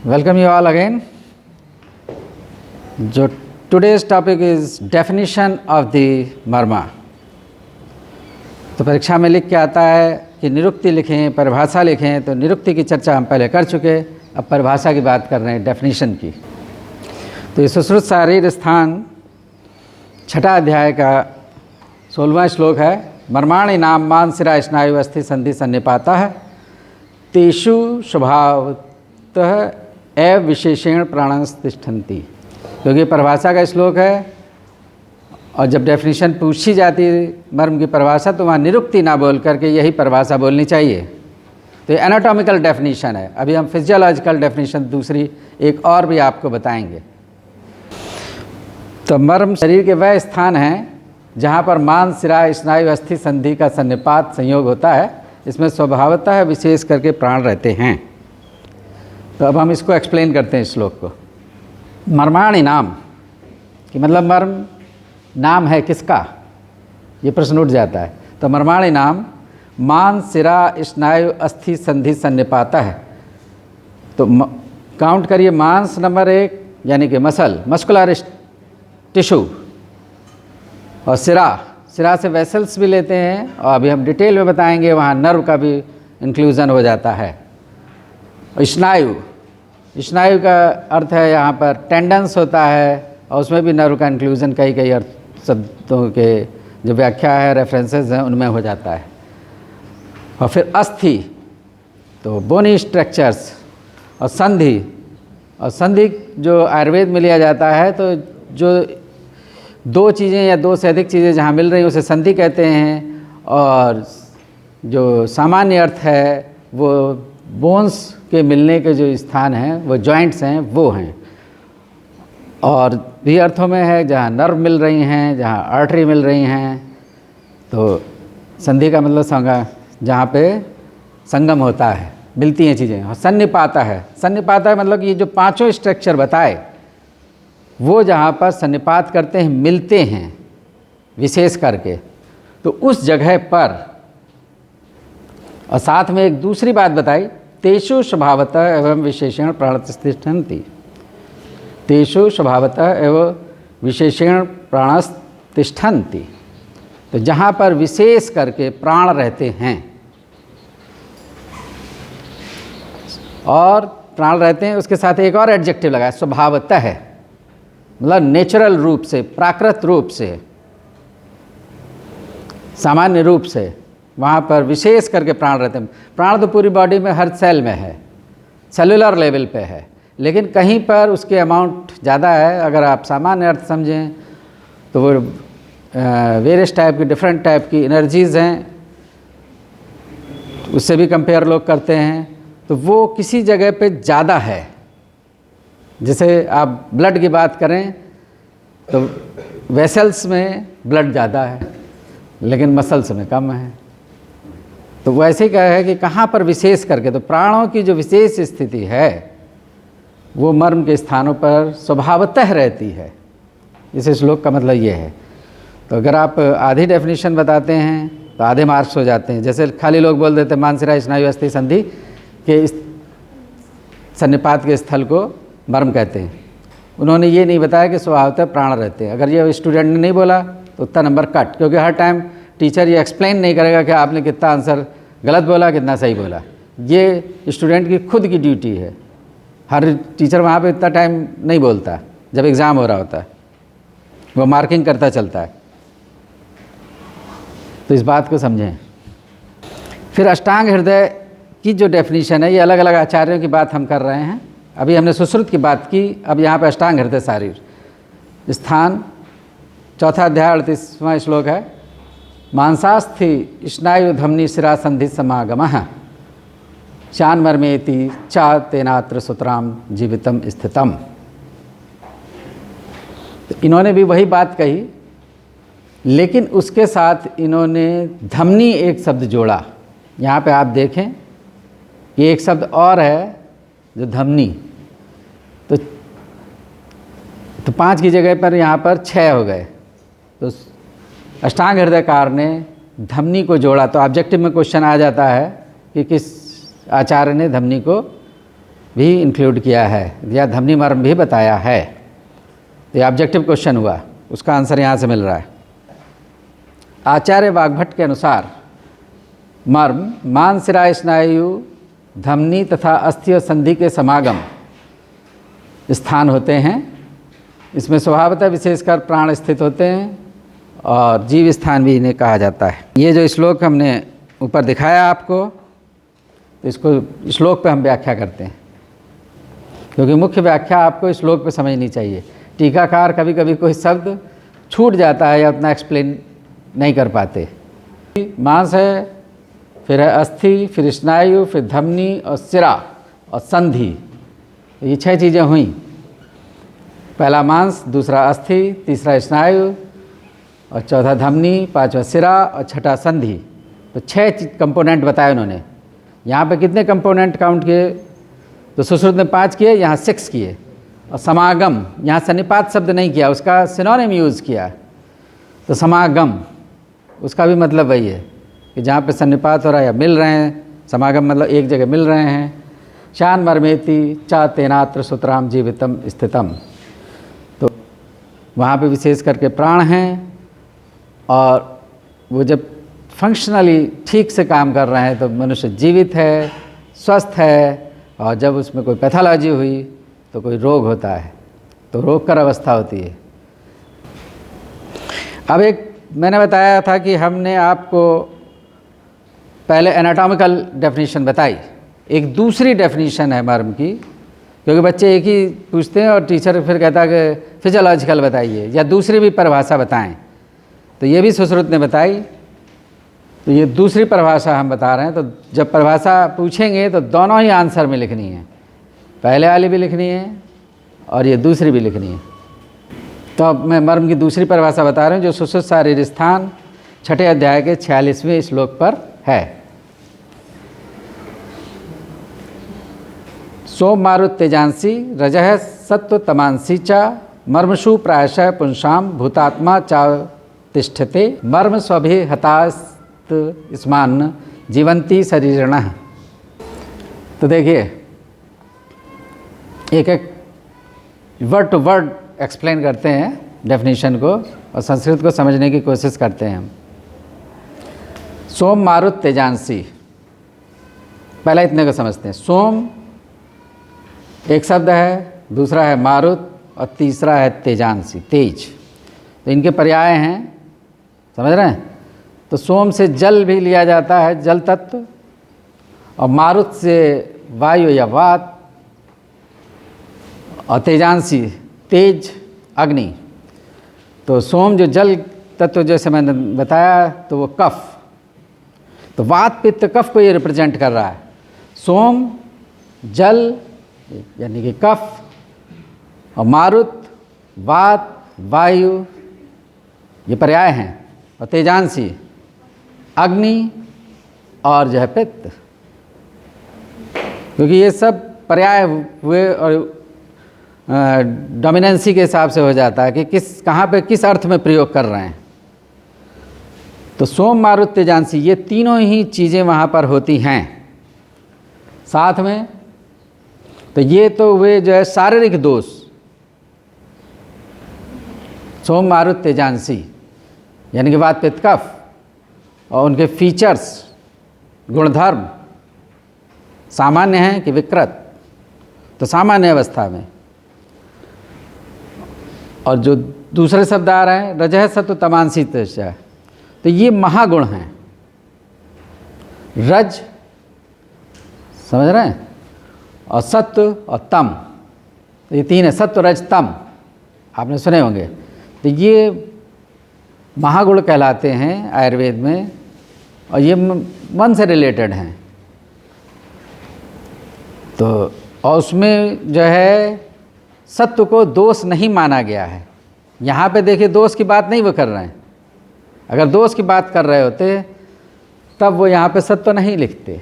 Welcome you all again. जो today's topic is definition of the मर्मा। तो परीक्षा में लिख के आता है कि निरुक्ति लिखें, परिभाषा लिखें। तो निरुक्ति की चर्चा हम पहले कर चुके, अब परिभाषा की बात कर रहे हैं, डेफिनेशन की। तो ये सुश्रुत शारीर स्थान 6 अध्याय का 16वां श्लोक है। मर्माणि नाम मांसशिरा स्नायु अस्थि संधि सन्निपातः तेषु स्वभावतः एव विशेषेण प्राणस्तिष्ठन्ति। क्योंकि परिभाषा का श्लोक है और जब डेफिनेशन पूछी जाती है मर्म की परिभाषा तो वहाँ निरुक्ति ना बोल करके यही परिभाषा बोलनी चाहिए। तो ये एनाटॉमिकल डेफिनेशन है। अभी हम फिजियोलॉजिकल डेफिनेशन दूसरी एक और भी आपको बताएंगे। तो मर्म शरीर के वह स्थान हैं जहाँ पर मांस शिरा स्नायु अस्थि संधि का सन्निपात संयोग होता है। इसमें स्वभावतः विशेष करके प्राण रहते हैं। तो अब हम इसको एक्सप्लेन करते हैं इस श्लोक को। मर्माणि नाम कि मतलब मर्म नाम है किसका, ये प्रश्न उठ जाता है। तो मर्माणि नाम मांस शिरा स्नायु अस्थि संधि सन्निपातः है। तो काउंट करिए, मांस नंबर 1 यानी कि मस्कुलर टिश्यू, और सिरा से वेसल्स भी लेते हैं और अभी हम डिटेल में बताएंगे, वहाँ नर्व का भी इंक्लूजन हो जाता है। स्नायु का अर्थ है यहाँ पर टेंडेंस होता है और उसमें भी नर्व का इंक्लूजन कई अर्थ शब्दों के जो व्याख्या है, रेफरेंसेस हैं, उनमें हो जाता है। और फिर अस्थि तो बोनी स्ट्रक्चर्स, और संधि जो आयुर्वेद में लिया जाता है तो जो 2 चीज़ें या 2 से अधिक चीज़ें जहाँ मिल रही हैं उसे संधि कहते हैं। और जो सामान्य अर्थ है वो बोन्स के मिलने के जो स्थान हैं, वो जॉइंट्स हैं, वो हैं। और भी अर्थों में है जहाँ नर्व मिल रही हैं, जहाँ आर्टरी मिल रही हैं। तो संधि का मतलब जहाँ पे संगम होता है, मिलती हैं चीज़ें। और सन्निपाता है मतलब ये जो 5 स्ट्रक्चर बताए वो जहाँ पर सन्निपात करते हैं, मिलते हैं विशेष करके, तो उस जगह पर। और साथ में एक दूसरी बात बताई, तेषु स्वभावतः एवं विशेषेण प्राणस्तिष्ठन्ति। तेषु स्वभावतः एवं विशेषेण प्राणस्तिष्ठन्ति, तो जहाँ पर विशेष करके प्राण रहते हैं और प्राण रहते हैं, उसके साथ एक और एडजेक्टिव लगाया, स्वभावतः है मतलब नेचुरल रूप से, प्राकृत रूप से, सामान्य रूप से वहाँ पर विशेष करके प्राण रहते हैं। प्राण तो पूरी बॉडी में हर सेल में है, सेलुलर लेवल पे है, लेकिन कहीं पर उसके अमाउंट ज़्यादा है। अगर आप सामान्य अर्थ समझें तो वो वेरियस टाइप की, डिफरेंट टाइप की एनर्जीज़ हैं, उससे भी कंपेयर लोग करते हैं। तो वो किसी जगह पे ज़्यादा है। जैसे आप ब्लड की बात करें तो वेसल्स में ब्लड ज़्यादा है लेकिन मसल्स में कम है। तो वैसे ही कहा है कि कहाँ पर विशेष करके, तो प्राणों की जो विशेष स्थिति है वो मर्म के स्थानों पर स्वभावतः रहती है। इस श्लोक का मतलब ये है। तो अगर आप आधी डेफिनेशन बताते हैं तो आधे मार्क्स हो जाते हैं। जैसे खाली लोग बोल देते हैं मांसशिरा स्नायु अस्थि संधि के इस सन्निपात के स्थल को मर्म कहते हैं। उन्होंने ये नहीं बताया कि स्वभावतः प्राण रहते हैं। अगर ये स्टूडेंट ने नहीं बोला तो उतना नंबर कट, क्योंकि हर टाइम टीचर ये एक्सप्लेन नहीं करेगा कि आपने कितना आंसर गलत बोला, कितना सही बोला। ये स्टूडेंट की खुद की ड्यूटी है। हर टीचर वहाँ पे इतना टाइम नहीं बोलता जब एग्ज़ाम हो रहा होता है, वो मार्किंग करता चलता है। तो इस बात को समझें। फिर अष्टांग हृदय की जो डेफिनेशन है, ये अलग अलग आचार्यों की बात हम कर रहे हैं। अभी हमने सुश्रुत की बात की, अब यहाँ पे अष्टांग हृदय शारीर स्थान 4 अध्याय 38वां श्लोक है। मांसास्थि स्नायु धमनी शिरा संधि समागमः चान मर्मेति चा तेनात्र सुतराम जीवितम स्थितम। तो इन्होंने भी वही बात कही, लेकिन उसके साथ इन्होंने धमनी एक शब्द जोड़ा। यहाँ पे आप देखें, ये एक शब्द और है जो धमनी। तो 5 की जगह पर यहाँ पर 6 हो गए। तो अष्टांग हृदयकार ने धमनी को जोड़ा। तो ऑब्जेक्टिव में क्वेश्चन आ जाता है कि किस आचार्य ने धमनी को भी इंक्लूड किया है या धमनी मर्म भी बताया है। तो ये ऑब्जेक्टिव क्वेश्चन हुआ, उसका आंसर यहाँ से मिल रहा है। आचार्य वाग्भट के अनुसार मर्म मांसशिरा स्नायु धमनी तथा अस्थि और संधि के समागम स्थान होते हैं। इसमें स्वभावतः विशेषकर प्राण स्थित होते हैं और जीव स्थान भी इन्हें कहा जाता है। ये जो श्लोक हमने ऊपर दिखाया आपको, तो इसको श्लोक पे हम व्याख्या करते हैं, क्योंकि मुख्य व्याख्या आपको श्लोक पे समझनी चाहिए। टीकाकार कभी कभी कोई शब्द छूट जाता है या उतना एक्सप्लेन नहीं कर पाते। मांस है, फिर है अस्थि, फिर स्नायु, फिर धमनी और शिरा और संधि, ये 6 चीज़ें हुई। पहला मांस, दूसरा अस्थि, तीसरा स्नायु और चौथा धमनी, पांचवा शिरा और छठा संधि। तो 6 कंपोनेंट बताए उन्होंने। यहाँ पे कितने कंपोनेंट काउंट किए? तो सुश्रुत ने 5 किए, यहाँ 6 किए। और समागम, यहाँ सन्निपात शब्द नहीं किया, उसका सिनोनिम यूज़ किया। तो समागम, उसका भी मतलब वही है कि जहाँ पे सन्निपात हो रहा है या मिल रहे हैं। समागम मतलब एक जगह मिल रहे हैं। शान मर्मेति चा तेनात्र सुतराम जीवितम स्थितम, तो वहाँ पे विशेष करके प्राण हैं और वो जब फंक्शनली ठीक से काम कर रहे हैं तो मनुष्य जीवित है, स्वस्थ है। और जब उसमें कोई पैथोलॉजी हुई तो कोई रोग होता है, तो रोगकर अवस्था होती है। अब एक मैंने बताया था कि हमने आपको पहले एनाटॉमिकल डेफिनेशन बताई, एक दूसरी डेफिनेशन है मर्म की, क्योंकि बच्चे एक ही पूछते हैं और टीचर फिर कहता है कि फिजियोलॉजिकल बताइए या दूसरी भी परिभाषा बताएं। तो ये भी सुश्रुत ने बताई, तो ये दूसरी परिभाषा हम बता रहे हैं। तो जब परिभाषा पूछेंगे तो दोनों ही आंसर में लिखनी है, पहले वाली भी लिखनी है और ये दूसरी भी लिखनी है। तो अब मैं मर्म की दूसरी परिभाषा बता रहा हूँ, जो सुश्रुत शारीर स्थान 6ठे अध्याय के 46वें श्लोक पर है। सोम मारुत तेजांसी रजः सत्व तमांसी चा मर्मषु प्रायशः पुंसाम भूतात्मा चा तिष्ठते मर्म स्वभि हतास्त स्मान जीवंती शरीरणः। तो देखिए, एक एक वर्ड टू वर्ड एक्सप्लेन करते हैं डेफिनेशन को और संस्कृत को समझने की कोशिश करते हैं हम। सोम मारुत तेजांसी, पहला इतने को समझते हैं। सोम एक शब्द है, दूसरा है मारुत और तीसरा है तेजांसी, तेज। तो इनके पर्याय हैं, समझ रहे हैं। तो सोम से जल भी लिया जाता है, जल तत्व, और मारुत से वायु या वात, और तेजांसी तेज अग्नि। तो सोम जो जल तत्व जैसे मैंने बताया, तो वो कफ, तो वात पित्त कफ को ये रिप्रेजेंट कर रहा है। सोम जल यानी कि कफ, और मारुत वात वायु ये पर्याय हैं, और तेजांसी अग्नि और जो है पित्त, क्योंकि ये सब पर्याय हुए और डोमिनेंसी के हिसाब से हो जाता है कि किस कहाँ पे किस अर्थ में प्रयोग कर रहे हैं। तो सोम मारुत तेजांसी ये तीनों ही चीज़ें वहाँ पर होती हैं साथ में। तो ये तो वे जो है शारीरिक दोष, सोम मारुत तेजांसी यानी कि वात पित्त कफ, और उनके फीचर्स गुणधर्म सामान्य हैं कि विकृत, तो सामान्य अवस्था में। और जो दूसरे शब्द आ रहे हैं रजः सत्व तमांसी तेज, तो ये महागुण हैं। रज समझ रहे हैं, और सत्व और तम, तो ये तीन है, सत्व रज तम आपने सुने होंगे। तो ये महागुण कहलाते हैं आयुर्वेद में, और ये मन से रिलेटेड हैं। तो और उसमें जो है सत्व को दोष नहीं माना गया है। यहाँ पे देखिए दोष की बात नहीं वो कर रहे हैं, अगर दोष की बात कर रहे होते तब वो यहाँ पे सत्व नहीं लिखते।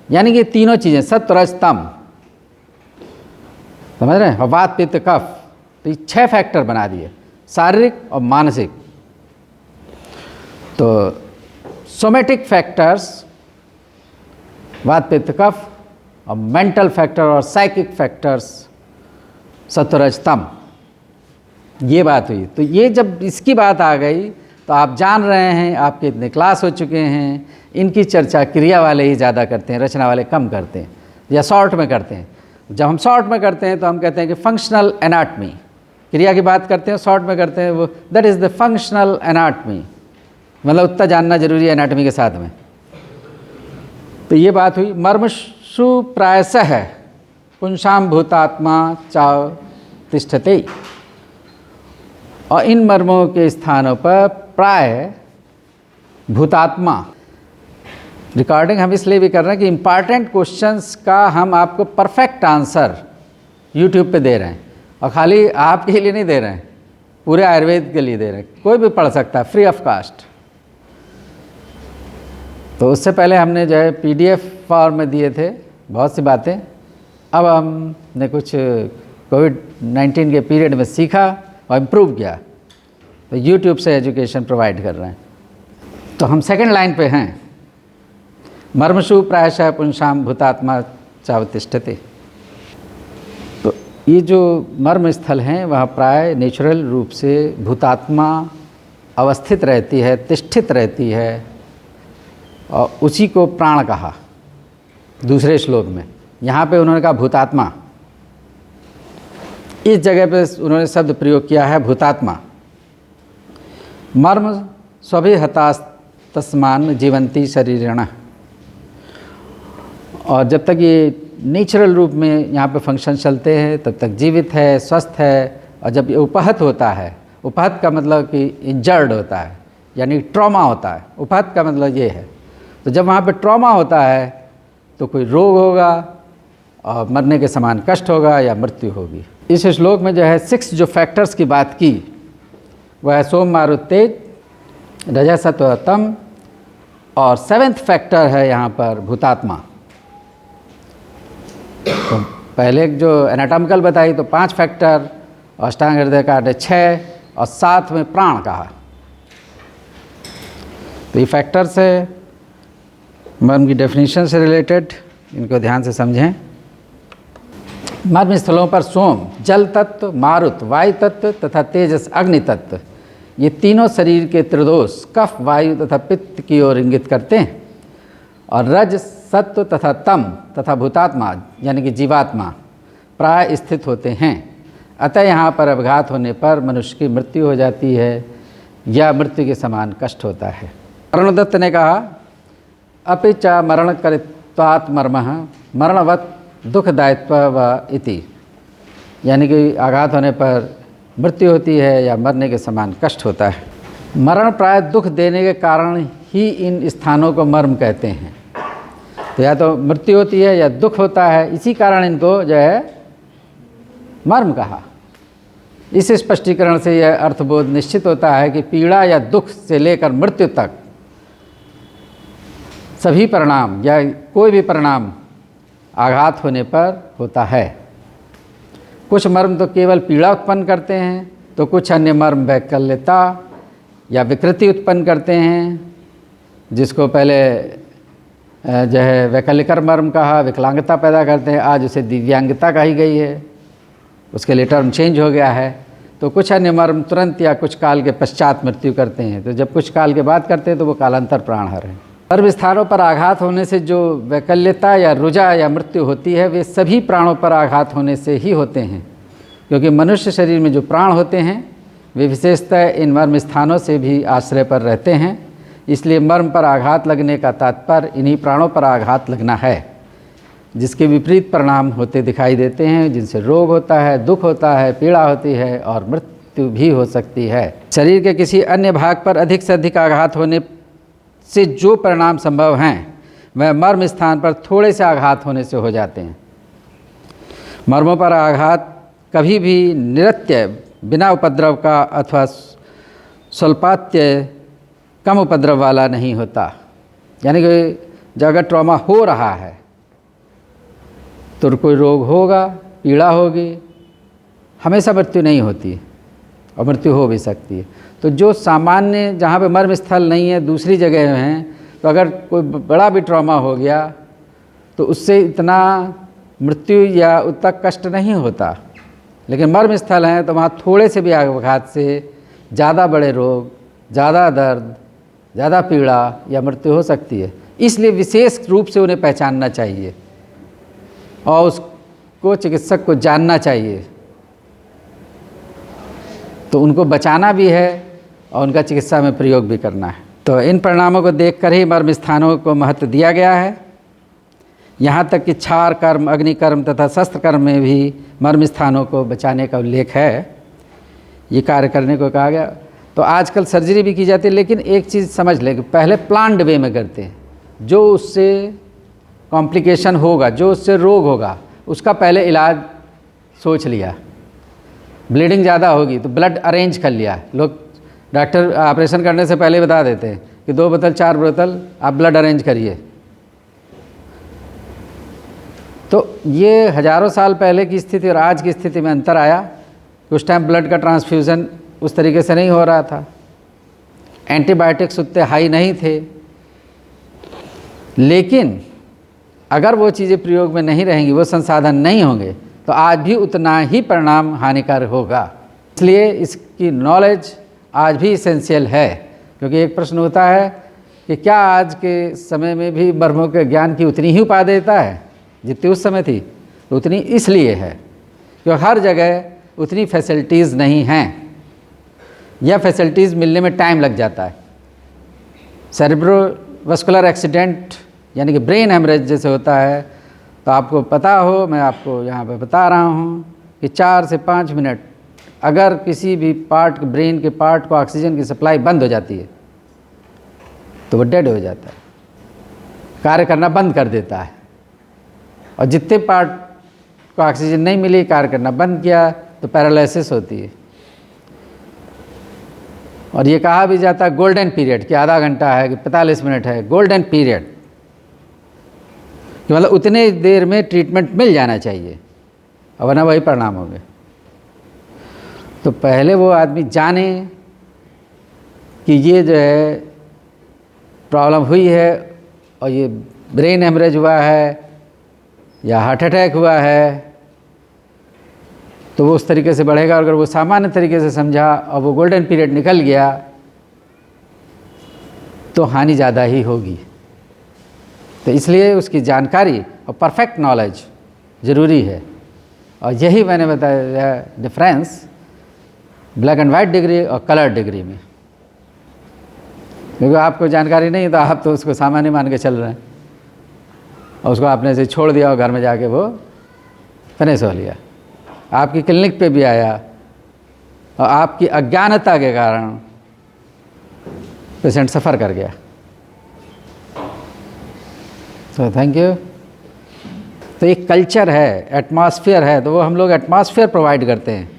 यानी कि तीनों चीज़ें सत्व रज तम, समझ रहे हैं, और वात पित्त कफ, तो ये 6 फैक्टर बना दिए, शारीरिक और मानसिक। तो सोमेटिक फैक्टर्स वात पित्त कफ और मेंटल फैक्टर और साइकिक फैक्टर्स सत्वरजतम, ये बात हुई। तो ये जब इसकी बात आ गई तो आप जान रहे हैं, आपके इतने क्लास हो चुके हैं, इनकी चर्चा क्रिया वाले ही ज़्यादा करते हैं, रचना वाले कम करते हैं या शॉर्ट में करते हैं। जब हम शॉर्ट में करते हैं तो हम कहते हैं कि फंक्शनल एनाटमी, क्रिया की बात करते हैं, शॉर्ट में करते हैं वो that is the functional anatomy, मतलब उतना जानना जरूरी है एनाटमी के साथ में। तो ये बात हुई। मर्मसु प्रायशः पुंसाम भूतात्मा चाव तिष्ठते, और इन मर्मों के स्थानों पर प्राय भूतात्मा। रिकॉर्डिंग हम इसलिए भी कर रहे हैं कि इम्पॉर्टेंट क्वेश्चंस का हम आपको परफेक्ट आंसर यूट्यूब पे दे रहे हैं, और खाली आपके लिए नहीं दे रहे हैं, पूरे आयुर्वेद के लिए दे रहे हैं, कोई भी पढ़ सकता है, फ्री ऑफ कास्ट। तो उससे पहले हमने जो है PDF फॉर्म में दिए थे बहुत सी बातें, अब हमने कुछ कोविड-19 के पीरियड में सीखा और इम्प्रूव किया, तो यूट्यूब से एजुकेशन प्रोवाइड कर रहे हैं। तो हम सेकंड लाइन पे हैं, मर्मसु प्रायशः पुंसाम भूतात्मा चावतिष्ठते। तो ये जो मर्म स्थल हैं वहाँ प्राय नेचुरल रूप से भूतात्मा अवस्थित रहती है, तिष्ठित रहती है, और उसी को प्राण कहा दूसरे श्लोक में। यहाँ पे उन्होंने कहा भूतात्मा, इस जगह पे उन्होंने शब्द प्रयोग किया है भूतात्मा। मर्म स्वभि हतास्तस्मान जीवंती शरीरिण, और जब तक ये नेचुरल रूप में यहाँ पे फंक्शन चलते हैं तब तक जीवित है, स्वस्थ है। और जब ये उपहत होता है, उपहत का मतलब कि इंजर्ड होता है, यानी ट्रॉमा होता है, उपहत का मतलब ये है। तो जब वहाँ पे ट्रॉमा होता है तो कोई रोग होगा और मरने के समान कष्ट होगा या मृत्यु होगी। इस श्लोक में जो है 6 जो फैक्टर्स की बात की वह है सोम मारुत तेज, रजः सत्व तम, और 7th फैक्टर है यहाँ पर भूतात्मा। तो पहले जो एनाटॉमिकल बताई तो 5 फैक्टर, अष्टांग हृदय काटे 6, और 7 में प्राण कहा। तो ये फैक्टर्स है मर्म की डेफिनेशन से रिलेटेड, इनको ध्यान से समझें। मर्म स्थलों पर सोम जल तत्व, मारुत वायु तत्व तथा तेजस अग्नि तत्व, ये तीनों शरीर के त्रिदोष कफ, वायु तथा पित्त की ओर इंगित करते हैं। और रज, सत्व तथा तम तथा भूतात्मा यानी कि जीवात्मा प्राय स्थित होते हैं। अतः यहाँ पर अपघात होने पर मनुष्य की मृत्यु हो जाती है या मृत्यु के समान कष्ट होता है। अरुणदत्त ने कहा अपि च मरण करित्वात् मर्मः मरणवत् दुखदायित्व व इति, यानी कि आघात होने पर मृत्यु होती है या मरने के समान कष्ट होता है। मरण प्राय दुख देने के कारण ही इन स्थानों को मर्म कहते हैं। तो या तो मृत्यु होती है या दुख होता है, इसी कारण इनको जो है मर्म कहा। इस स्पष्टीकरण से यह अर्थबोध निश्चित होता है कि पीड़ा या दुख से लेकर मृत्यु तक सभी परिणाम या कोई भी परिणाम आघात होने पर होता है। कुछ मर्म तो केवल पीड़ा उत्पन्न करते हैं, तो कुछ अन्य मर्म वैकल्यता या विकृति उत्पन्न करते हैं, जिसको पहले जो है वैकल्यकर मर्म कहा, विकलांगता पैदा करते हैं, आज उसे दिव्यांगता कही गई है, उसके लिए टर्म चेंज हो गया है। तो कुछ अन्य मर्म तुरंत या कुछ काल के पश्चात मृत्यु करते हैं, तो जब कुछ काल के बाद करते हैं तो वो कालांतर प्राणहर हैं। मर्म स्थानों पर आघात होने से जो वैकल्यता या रुजा या मृत्यु होती है वे सभी प्राणों पर आघात होने से ही होते हैं, क्योंकि मनुष्य शरीर में जो प्राण होते हैं वे विशेषतः इन मर्म स्थानों से भी आश्रय पर रहते हैं। इसलिए मर्म पर आघात लगने का तात्पर्य इन्हीं प्राणों पर आघात लगना है, जिसके विपरीत परिणाम होते दिखाई देते हैं, जिनसे रोग होता है, दुख होता है, पीड़ा होती है और मृत्यु भी हो सकती है। शरीर के किसी अन्य भाग पर अधिक से अधिक आघात होने से जो परिणाम संभव हैं वह मर्म स्थान पर थोड़े से आघात होने से हो जाते हैं। मर्मों पर आघात कभी भी निरत्य बिना उपद्रव का अथवा स्वल्पात्य कम उपद्रव वाला नहीं होता। यानी कि जब अगर ट्रॉमा हो रहा है तो कोई रोग होगा, पीड़ा होगी, हमेशा मृत्यु नहीं होती और मृत्यु हो भी सकती है। तो जो सामान्य जहाँ पे मर्म स्थल नहीं है दूसरी जगह हैं, तो अगर कोई बड़ा भी ट्रॉमा हो गया तो उससे इतना मृत्यु या उतना कष्ट नहीं होता। लेकिन मर्म स्थल हैं तो वहाँ थोड़े से भी आघात से ज़्यादा बड़े रोग, ज़्यादा दर्द, ज़्यादा पीड़ा या मृत्यु हो सकती है। इसलिए विशेष रूप से उन्हें पहचानना चाहिए और उसको चिकित्सक को जानना चाहिए, तो उनको बचाना भी है और उनका चिकित्सा में प्रयोग भी करना है। तो इन परिणामों को देखकर ही मर्म स्थानों को महत्व दिया गया है। यहाँ तक कि क्षार कर्म, अग्निकर्म तथा शस्त्र कर्म में भी मर्म स्थानों को बचाने का उल्लेख है, ये कार्य करने को कहा गया। तो आजकल सर्जरी भी की जाती है, लेकिन एक चीज़ समझ लें कि पहले प्लान्ड वे में करते हैं। जो उससे कॉम्प्लिकेशन होगा, जो उससे रोग होगा, उसका पहले इलाज सोच लिया। ब्लीडिंग ज़्यादा होगी तो ब्लड अरेंज कर लिया। लोग डॉक्टर ऑपरेशन करने से पहले बता देते हैं कि 2 बोतल 4 बोतल आप ब्लड अरेंज करिए। तो ये हज़ारों साल पहले की स्थिति और आज की स्थिति में अंतर आया। उस टाइम ब्लड का ट्रांसफ्यूज़न उस तरीके से नहीं हो रहा था, एंटीबायोटिक्स उतने हाई नहीं थे। लेकिन अगर वो चीज़ें प्रयोग में नहीं रहेंगी, वो संसाधन नहीं होंगे, तो आज भी उतना ही परिणाम हानिकारक होगा। इसलिए इसकी नॉलेज आज भी इसेंशियल है। क्योंकि एक प्रश्न होता है कि क्या आज के समय में भी मर्मों के ज्ञान की उतनी ही उपादेयता है जितनी उस समय थी? तो उतनी इसलिए है क्योंकि हर जगह उतनी फैसिलिटीज़ नहीं हैं, या फैसिलिटीज़ मिलने में टाइम लग जाता है। सेरेब्रोवास्कुलर एक्सीडेंट यानी कि ब्रेन हेमरेज जैसे होता है, तो आपको पता हो, मैं आपको यहाँ पे बता रहा हूँ कि 4 से 5 मिनट अगर किसी भी पार्ट, ब्रेन के पार्ट को ऑक्सीजन की सप्लाई बंद हो जाती है तो वो डेड हो जाता है, कार्य करना बंद कर देता है। और जितने पार्ट को ऑक्सीजन नहीं मिली, कार्य करना बंद किया, तो पैरालिसिस होती है। और ये कहा भी जाता है गोल्डन पीरियड कि आधा घंटा है कि 45 मिनट है, गोल्डन पीरियड, कि मतलब उतने देर में ट्रीटमेंट मिल जाना चाहिए, और वरना वही परिणाम होंगे। तो पहले वो आदमी जाने कि ये जो है प्रॉब्लम हुई है और ये ब्रेन हेमरेज हुआ है या हार्ट अटैक हुआ है, तो वो उस तरीके से बढ़ेगा। अगर वो सामान्य तरीके से समझा और वो गोल्डन पीरियड निकल गया तो हानि ज़्यादा ही होगी। तो इसलिए उसकी जानकारी और परफेक्ट नॉलेज ज़रूरी है। और यही मैंने बताया difference black and white degree और कलर डिग्री में। क्योंकि आपको जानकारी नहीं तो आप तो उसको सामान्य मान के चल रहे हैं और उसको आपने से छोड़ दिया और घर में जाके वो फिनिश हो लिया। आपकी क्लिनिक पे भी आया और आपकी अज्ञानता के कारण पेशेंट सफ़र कर गया। So thank you. तो एक कल्चर है, एटमॉस्फेयर है, तो वो हम लोग एटमॉस्फेयर प्रोवाइड करते हैं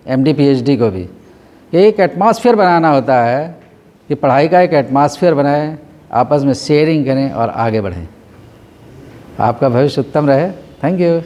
एमडी पीएचडी को भी। एक एटमॉस्फेयर बनाना होता है कि पढ़ाई का एक एटमॉस्फेयर बनाएं, आपस में शेयरिंग करें और आगे बढ़ें। आपका भविष्य उत्तम रहे। Thank you.